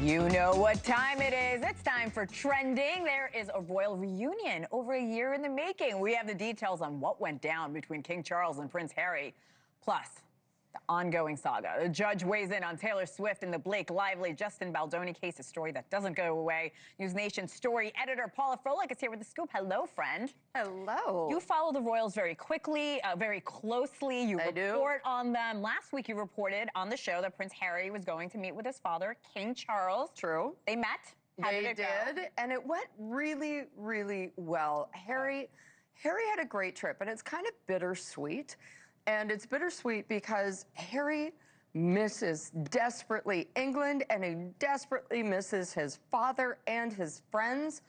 You know what time it is. It's time for Trending. There is a royal reunion over a year in the making. We have the details on what went down between King Charles and Prince Harry, plus the ongoing saga. The judge weighs in on Taylor Swift and the Blake Lively, Justin Baldoni case, a story that doesn't go away. NewsNation story editor Paula Froelich is here with the scoop. Hello, friend. Hello. You follow the royals very quickly, very closely. You report on them. Last week you reported on the show that Prince Harry was going to meet with his father, King Charles. True. They met. They did, and it went really, really well. Harry had a great trip, and it's kind of bittersweet. And it's bittersweet because Harry misses desperately England, and he desperately misses his father and his friends.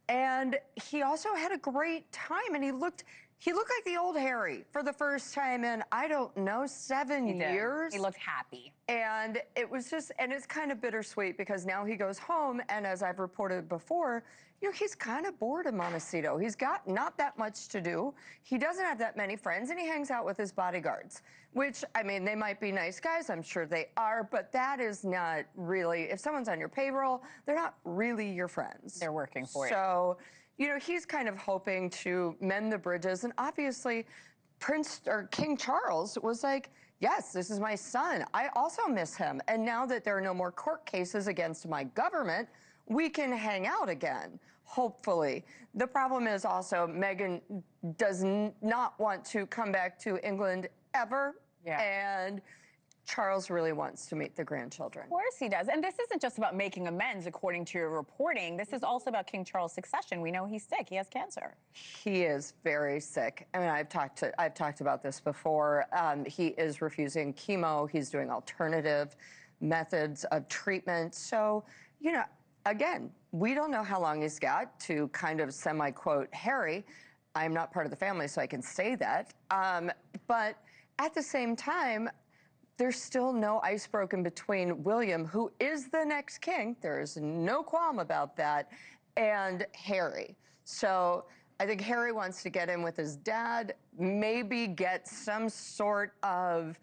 And he also had a great time, and he looked like the old Harry for the first time in, I don't know, 7 years. He looked happy. And it was just, and it's kind of bittersweet because now he goes home, and as I've reported before, you know, he's kind of bored in Montecito. He's got not that much to do. He doesn't have that many friends, and he hangs out with his bodyguards, which, I mean, they might be nice guys. I'm sure they are, but that is not really, if someone's on your payroll, they're not really your friends. They're working for you. So, you know, he's kind of hoping to mend the bridges, and obviously King Charles was like, yes, this is my son. I also miss him. And now that there are no more court cases against my government, we can hang out again, hopefully. The problem is also Meghan does not want to come back to England ever. Yeah. And Charles really wants to meet the grandchildren. Of course he does. And this isn't just about making amends, according to your reporting. This is also about King Charles' succession. We know he's sick. He has cancer. He is very sick. I mean, I've talked about this before. He is refusing chemo. He's doing alternative methods of treatment. So, you know, again, we don't know how long he's got to kind of semi-quote Harry. I'm not part of the family, so I can say that. But at the same time, there's still no ice broken between William, who is the next king, there is no qualm about that, and Harry. So I think Harry wants to get in with his dad, maybe get some sort of,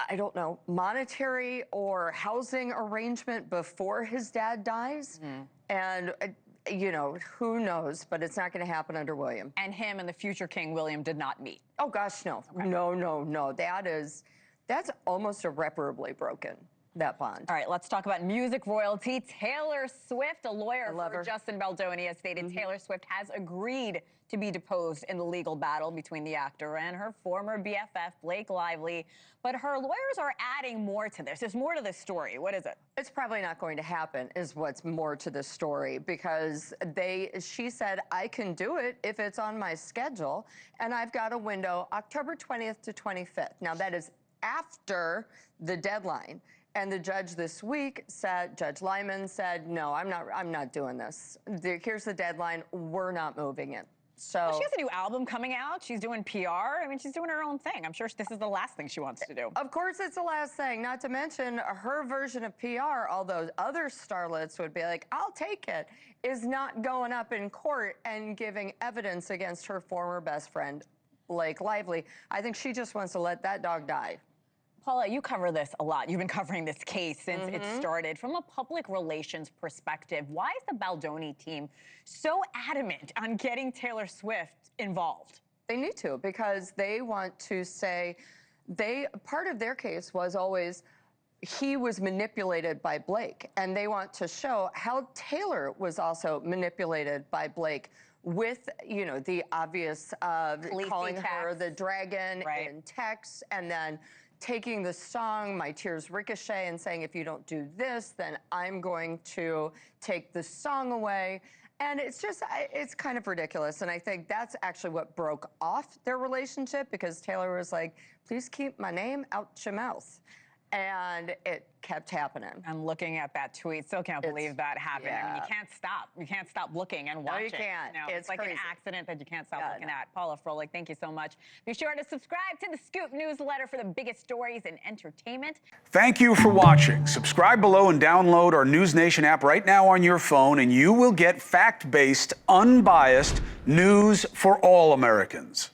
I don't know, monetary or housing arrangement before his dad dies. And, you know, who knows, but it's not going to happen under William. And him and the future King William did not meet. Oh, gosh, no. Okay. No. That's almost irreparably broken, that bond. All right, let's talk about music royalty. Taylor Swift, a lawyer for Justin Baldoni, has stated Taylor Swift has agreed to be deposed in the legal battle between the actor and her former BFF, Blake Lively. But her lawyers are adding more to this. There's more to this story. What is it? It's probably not going to happen, is what's more to this story, because she said, I can do it if it's on my schedule, and I've got a window, October 20th to 25th. Now, that is after the deadline. And the judge this week said, Judge Lyman said, no, I'm not doing this. Here's the deadline. We're not moving it. So well, she has a new album coming out. She's doing PR. I mean, she's doing her own thing. I'm sure this is the last thing she wants to do. Of course it's the last thing, not to mention her version of PR, although other starlets would be like, I'll take it, is not going up in court and giving evidence against her former best friend, Blake Lively. I think she just wants to let that dog die. Paula, you cover this a lot. You've been covering this case since it started. From a public relations perspective, why is the Baldoni team so adamant on getting Taylor Swift involved? They need to, because they want to say, part of their case was always he was manipulated by Blake, and they want to show how Taylor was also manipulated by Blake with, you know, the obvious calling her the dragon in text, and then taking the song, My Tears Ricochet, and saying, if you don't do this, then I'm going to take the song away. And it's just, it's kind of ridiculous. And I think that's actually what broke off their relationship, because Taylor was like, please keep my name out your mouth. And it kept happening. I'm looking at that tweet. Still can't believe that happened. Yeah. I mean, you can't stop. You can't stop looking and watching. No, you can't. No, it's like crazy. an accident that you can't stop looking at. Paula Froelich, thank you so much. Be sure to subscribe to the Scoop newsletter for the biggest stories in entertainment. Thank you for watching. Subscribe below and download our NewsNation app right now on your phone, and you will get fact-based, unbiased news for all Americans.